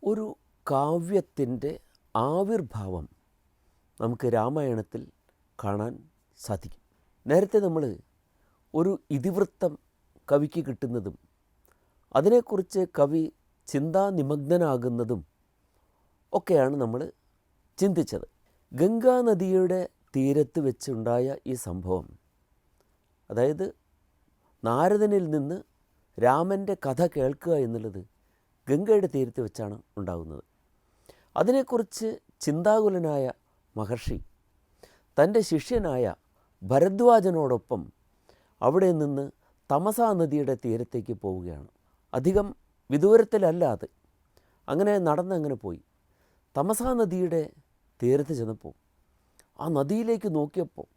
ഒരു കാവ്യത്തിൻ്റെ ആവിർഭാവം നമുക്ക് രാമായണത്തിൽ കാണാൻ സാധിക്കും. നേരത്തെ നമ്മൾ ഒരു ഇതിവൃത്തം കവിക്ക് കിട്ടുന്നതും അതിനെക്കുറിച്ച് കവി ചിന്താനിമഗ്നനാകുന്നതും ഒക്കെയാണ് നമ്മൾ ചിന്തിച്ചത്. ഗംഗാനദിയുടെ തീരത്ത് വെച്ചുണ്ടായ ഈ സംഭവം, അതായത് നാരദനിൽ നിന്ന് രാമൻ്റെ കഥ കേൾക്കുക എന്നുള്ളത് ഗംഗയുടെ തീരത്ത് വെച്ചാണ് ഉണ്ടാകുന്നത്. അതിനെക്കുറിച്ച് ചിന്താകുലനായ മഹർഷി തൻ്റെ ശിഷ്യനായ ഭരദ്വാജനോടൊപ്പം അവിടെ നിന്ന് തമസാ നദിയുടെ തീരത്തേക്ക് പോവുകയാണ്. അധികം വിദൂരത്തിലല്ല അത്. അങ്ങനെ നടന്നങ്ങനെ പോയി തമസാ നദിയുടെ തീരത്ത് ചെന്നപ്പോൾ ആ നദിയിലേക്ക് നോക്കിയപ്പോൾ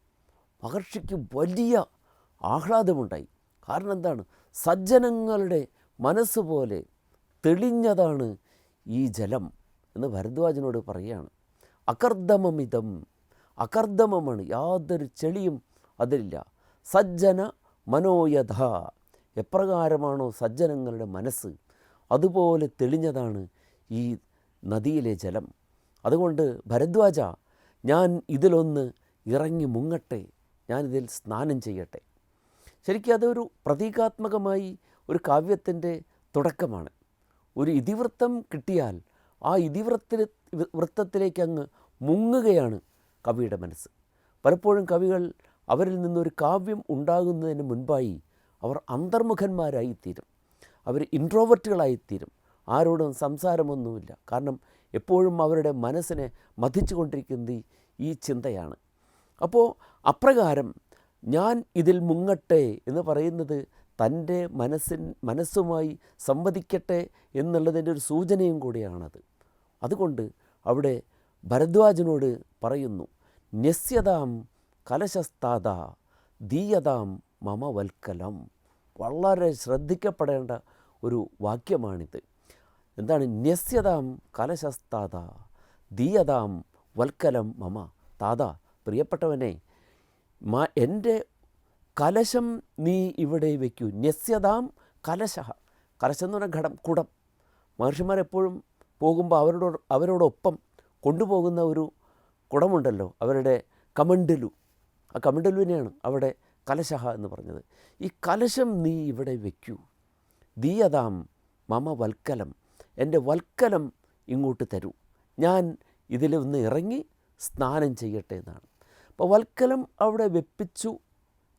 മഹർഷിക്ക് വലിയ ആഹ്ലാദമുണ്ടായി. കാരണം എന്താണ്? സജ്ജനങ്ങളുടെ മനസ്സ് പോലെ തെളിഞ്ഞതാണ് ഈ ജലം എന്ന് ഭരദ്വാജനോട് പറയുകയാണ്. അകർദമമിതം, അകർദമമാണ്, യാതൊരു ചെളിയും അതിലില്ല. സജ്ജന മനോയഥ, എപ്രകാരമാണോ സജ്ജനങ്ങളുടെ മനസ്സ് അതുപോലെ തെളിഞ്ഞതാണ് ഈ നദിയിലെ ജലം. അതുകൊണ്ട് ഭരദ്വാജ, ഞാൻ ഇതിലൊന്ന് ഇറങ്ങി മുങ്ങട്ടെ, ഞാനിതിൽ സ്നാനം ചെയ്യട്ടെ. ശരിക്കും അതൊരു പ്രതീകാത്മകമായി ഒരു കാവ്യത്തിൻ്റെ തുടക്കമാണ്. ഒരു ഇതിവൃത്തം കിട്ടിയാൽ ആ വൃത്തത്തിലേക്ക് അങ്ങ് മുങ്ങുകയാണ് കവിയുടെ മനസ്സ്. പലപ്പോഴും കവികൾ അവരിൽ നിന്നൊരു കാവ്യം ഉണ്ടാകുന്നതിന് മുൻപായി അവർ അന്തർമുഖന്മാരായിത്തീരും, അവർ ഇൻട്രോവർട്ടുകളായിത്തീരും. ആരോടും സംസാരമൊന്നുമില്ല. കാരണം എപ്പോഴും അവരുടെ മനസ്സിനെ മഥിച്ചു കൊണ്ടിരിക്കുന്നത് ഈ ചിന്തയാണ്. അപ്പോൾ അപ്രകാരം ഞാൻ ഇതിൽ മുങ്ങട്ടെ എന്ന് പറയുന്നത് തൻ്റെ മനസ്സുമായി സംവദിക്കട്ടെ എന്നുള്ളതിൻ്റെ ഒരു സൂചനയും കൂടിയാണത്. അതുകൊണ്ട് അവിടെ ഭരദ്വാജനോട് പറയുന്നു, ന്യസ്യതാം കലശസ്താത ദീയതാം മമ വൽക്കലം. വളരെ ശ്രദ്ധിക്കപ്പെടേണ്ട ഒരു വാക്യമാണിത്. എന്താണ്? ന്യസ്യതാം കലശസ്താത ദീയതാം വൽക്കലം മമ. താത, പ്രിയപ്പെട്ടവനെ, എൻ്റെ കലശം നീ ഇവിടെ വയ്ക്കൂ. ന്യസ്യതാം കലശ. കലശം എന്ന് പറഞ്ഞാൽ ഘടം, കുടം. മഹർഷിമാരെപ്പോഴും പോകുമ്പോൾ അവരോടൊപ്പം കൊണ്ടുപോകുന്ന ഒരു കുടമുണ്ടല്ലോ, അവരുടെ കമണ്ടലു. ആ കമണ്ടലുവിനെയാണ് അവിടെ കലശഹ എന്ന് പറഞ്ഞത്. ഈ കലശം നീ ഇവിടെ വയ്ക്കൂ. ദീയതാം മമ വൽക്കലം, എൻ്റെ വൽക്കലം ഇങ്ങോട്ട് തരൂ, ഞാൻ ഇതിലൊന്ന് ഇറങ്ങി സ്നാനം ചെയ്യട്ടെ എന്നാണ്. അപ്പോൾ വൽക്കലം അവിടെ വെപ്പിച്ചു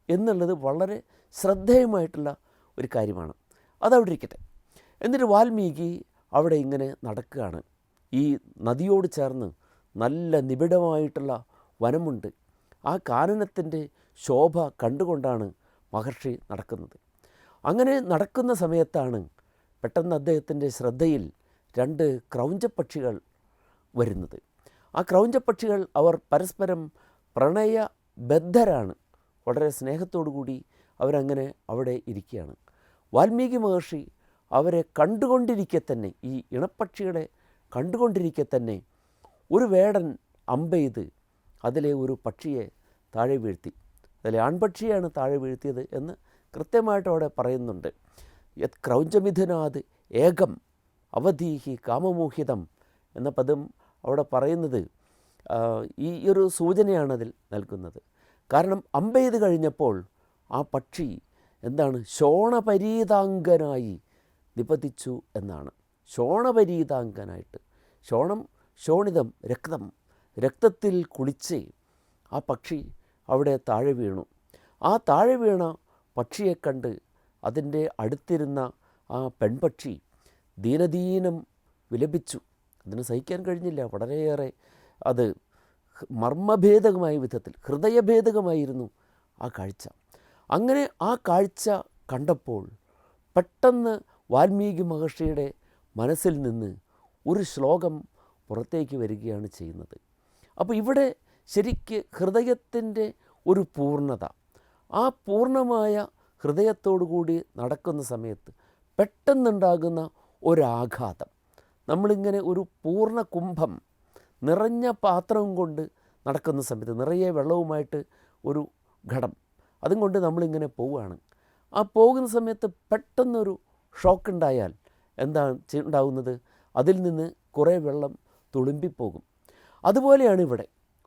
എന്നുള്ളത് വളരെ ശ്രദ്ധേയമായിട്ടുള്ള ഒരു കാര്യമാണ്. അതവിടെ ഇരിക്കട്ടെ. എന്നിട്ട് വാൽമീകി അവിടെ ഇങ്ങനെ നടക്കുകയാണ്. ഈ നദിയോട് ചേർന്ന് നല്ല നിബിഡമായിട്ടുള്ള വനമുണ്ട്. ആ കാനനത്തിൻ്റെ ശോഭ കണ്ടുകൊണ്ടാണ് മഹർഷി നടക്കുന്നത്. അങ്ങനെ നടക്കുന്ന സമയത്താണ് പെട്ടെന്ന് അദ്ദേഹത്തിൻ്റെ ശ്രദ്ധയിൽ 2 ക്രൗഞ്ചപ്പക്ഷികൾ വരുന്നത്. ആ ക്രൗഞ്ചപ്പക്ഷികൾ അവർ പരസ്പരം പ്രണയബദ്ധരാണ്. വളരെ സ്നേഹത്തോടു കൂടി അവരങ്ങനെ അവിടെ ഇരിക്കുകയാണ്. വാൽമീകി മഹർഷി അവരെ കണ്ടുകൊണ്ടിരിക്കെ തന്നെ, ഈ ഇണപ്പക്ഷികളെ കണ്ടുകൊണ്ടിരിക്കെ തന്നെ ഒരു വേടൻ അമ്പെയ്ത് അതിലെ ഒരു പക്ഷിയെ താഴെ വീഴ്ത്തി. അതിലെ ആൺപക്ഷിയാണ് താഴെ വീഴ്ത്തിയത് എന്ന് കൃത്യമായിട്ട് അവിടെ പറയുന്നുണ്ട്. യത് ക്രൗഞ്ചമിഥുനാത് ഏകം അവധീഹി കാമമോഹിതം എന്ന പദം അവിടെ പറയുന്നത് ഈ ഒരു സൂചനയാണതിൽ നൽകുന്നത്. കാരണം അമ്പെയ്ത് കഴിഞ്ഞപ്പോൾ ആ പക്ഷി എന്താണ്? ശോണപരീതാംഗനായി നിപതിച്ചു എന്നാണ്. ശോണപരീതാംഗനായിട്ട്, ശോണം ശോണിതം, രക്തം, രക്തത്തിൽ കുളിച്ച് ആ പക്ഷി അവിടെ താഴെ വീണു. ആ താഴെ വീണ പക്ഷിയെ കണ്ട് അതിൻ്റെ അടുത്തിരുന്ന ആ പെൺപക്ഷി ദീനദീനം വിലപിച്ചു. അതിന് സഹിക്കാൻ കഴിഞ്ഞില്ല. വളരെയേറെ അത് മർമ്മഭേദകമായ വിധത്തിൽ, ഹൃദയഭേദകമായിരുന്നു ആ കാഴ്ച. അങ്ങനെ ആ കാഴ്ച കണ്ടപ്പോൾ പെട്ടെന്ന് വാൽമീകി മഹർഷിയുടെ മനസ്സിൽ നിന്ന് ഒരു ശ്ലോകം പുറത്തേക്ക് വരികയാണ് ചെയ്യുന്നത്. അപ്പോൾ ഇവിടെ ശരിക്ക് ഹൃദയത്തിൻ്റെ ഒരു പൂർണ്ണത, ആ പൂർണ്ണമായ ഹൃദയത്തോടു കൂടി നടക്കുന്ന സമയത്ത് പെട്ടെന്നുണ്ടാകുന്ന ഒരാഘാതം. നമ്മളിങ്ങനെ ഒരു പൂർണ്ണ കുംഭം, നിറഞ്ഞ പാത്രം കൊണ്ട് നടക്കുന്ന സമയത്ത്, നിറയെ വെള്ളവുമായിട്ട് ഒരു ഘടം, അതും കൊണ്ട് നമ്മളിങ്ങനെ പോവുകയാണ്. ആ പോകുന്ന സമയത്ത് പെട്ടെന്നൊരു ഷോക്ക് ഉണ്ടായാൽ എന്താണ് ഉണ്ടാകുന്നത്? അതിൽ നിന്ന് കുറേ വെള്ളം തുളുമ്പിപ്പോകും. അതുപോലെയാണ് ഇവിടെ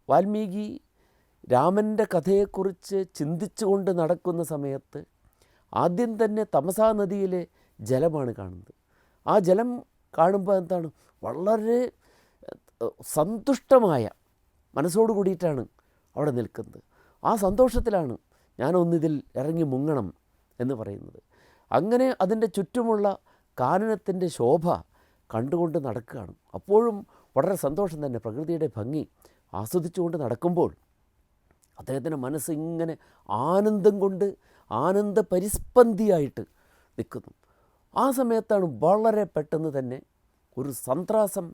വാൽമീകി രാമൻ്റെ കഥയെക്കുറിച്ച് ചിന്തിച്ചുകൊണ്ട് നടക്കുന്ന സമയത്ത് ആദ്യം തന്നെ തമസാ നദിയിലെ ജലമാണ് കാണുന്നത്. ആ ജലം കാണുമ്പോൾ എന്താണ്, വളരെ സന്തുഷ്ടമായ മനസ്സോട് കൂടിയിട്ടാണ് അവിടെ നിൽക്കുന്നത്. ആ സന്തോഷത്തിലാണ് ഞാനൊന്നിതിൽ ഇറങ്ങി മുങ്ങണം എന്ന് പറയുന്നത്. അങ്ങനെ അതിൻ്റെ ചുറ്റുമുള്ള കാനനത്തിൻ്റെ ശോഭ കണ്ടുകൊണ്ട് നടക്കുകയാണ്. അപ്പോഴും വളരെ സന്തോഷം തന്നെ, പ്രകൃതിയുടെ ഭംഗി ആസ്വദിച്ചുകൊണ്ട് നടക്കുമ്പോൾ അദ്ദേഹത്തിൻ്റെ മനസ്സ് ഇങ്ങനെ ആനന്ദം കൊണ്ട് ആനന്ദപരിസ്പന്ദിയായിട്ട് നിൽക്കുന്നു. ആ സമയത്താണ് വളരെ പെട്ടെന്ന് തന്നെ ഒരു സന്ത്രാസം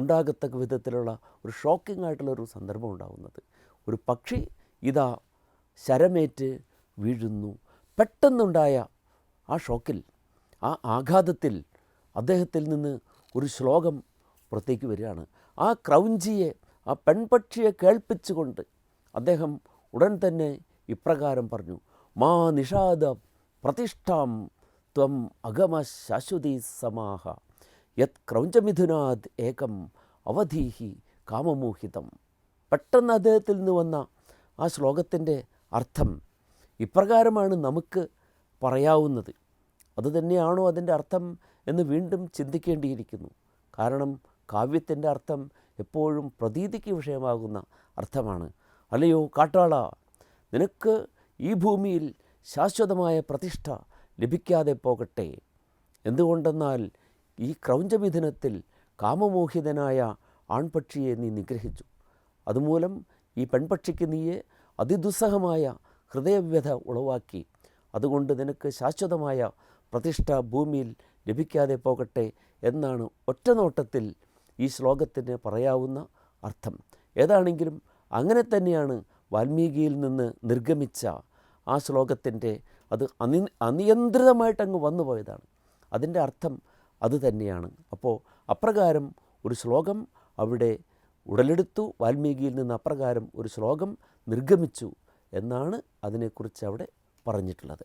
ഉണ്ടാകത്തക്ക വിധത്തിലുള്ള ഒരു ഷോക്കിംഗ് ആയിട്ടുള്ളൊരു സന്ദർഭം ഉണ്ടാകുന്നത്. ഒരു പക്ഷി ഇതാ ശരമേറ്റ് വീഴുന്നു. പെട്ടെന്നുണ്ടായ ആ ഷോക്കിൽ, ആ ആഘാതത്തിൽ അദ്ദേഹത്തിൽ നിന്ന് ഒരു ശ്ലോകം പുറത്തേക്ക് വരികയാണ്. ആ ക്രൗഞ്ചിയെ, ആ പെൺപക്ഷിയെ കേൾപ്പിച്ചുകൊണ്ട് അദ്ദേഹം ഉടൻ തന്നെ ഇപ്രകാരം പറഞ്ഞു: മാ നിഷാദ പ്രതിഷ്ഠാം ത്വം അഗമ ശാശ്വതീ സമാഹ യത് ക്രൗഞ്ചമിഥുനാദ് ഏകം അവധീഹി കാമമോഹിതം. പെട്ടെന്ന് അദ്ദേഹത്തിൽ നിന്ന് വന്ന ആ ശ്ലോകത്തിൻ്റെ അർത്ഥം ഇപ്രകാരമാണ് നമുക്ക് പറയാവുന്നത്. അതുതന്നെയാണോ അതിൻ്റെ അർത്ഥം എന്ന് വീണ്ടും ചിന്തിക്കേണ്ടിയിരിക്കുന്നു. കാരണം കാവ്യത്തിൻ്റെ അർത്ഥം എപ്പോഴും പ്രതീതിക്ക് വിഷയമാകുന്ന അർത്ഥമാണ്. അല്ലയോ കാട്ടാള, നിനക്ക് ഈ ഭൂമിയിൽ ശാശ്വതമായ പ്രതിഷ്ഠ ലഭിക്കാതെ പോകട്ടെ. എന്തുകൊണ്ടെന്നാൽ ഈ ക്രൗഞ്ചമിഥുനത്തിൽ കാമമോഹിതനായ ആൺപക്ഷിയെ നീ നിഗ്രഹിച്ചു. അതുമൂലം ഈ പെൺപക്ഷിക്ക് നീയെ അതിദുസ്സഹമായ ഹൃദയവ്യഥ ഉളവാക്കി. അതുകൊണ്ട് നിനക്ക് ശാശ്വതമായ പ്രതിഷ്ഠ ഭൂമിയിൽ ലഭിക്കാതെ പോകട്ടെ എന്നാണ് ഒറ്റനോട്ടത്തിൽ ഈ ശ്ലോകത്തിന് പറയാവുന്ന അർത്ഥം. ഏതാണെങ്കിലും അങ്ങനെ തന്നെയാണ് വാൽമീകിയിൽ നിന്ന് നിർഗമിച്ച ആ ശ്ലോകത്തിൻ്റെ അത് അനിയന്ത്രിതമായിട്ടങ്ങ് വന്നു പോയതാണ്. അതിൻ്റെ അർത്ഥം അതുതന്നെയാണ്. അപ്പോൾ അപ്രകാരം ഒരു ശ്ലോകം അവിടെ ഉടലെടുത്തു. വാൽമീകിയിൽ നിന്ന് അപ്രകാരം ഒരു ശ്ലോകം നിർഗമിച്ചു എന്നാണ് അതിനെക്കുറിച്ച് അവിടെ പറഞ്ഞിട്ടുള്ളത്.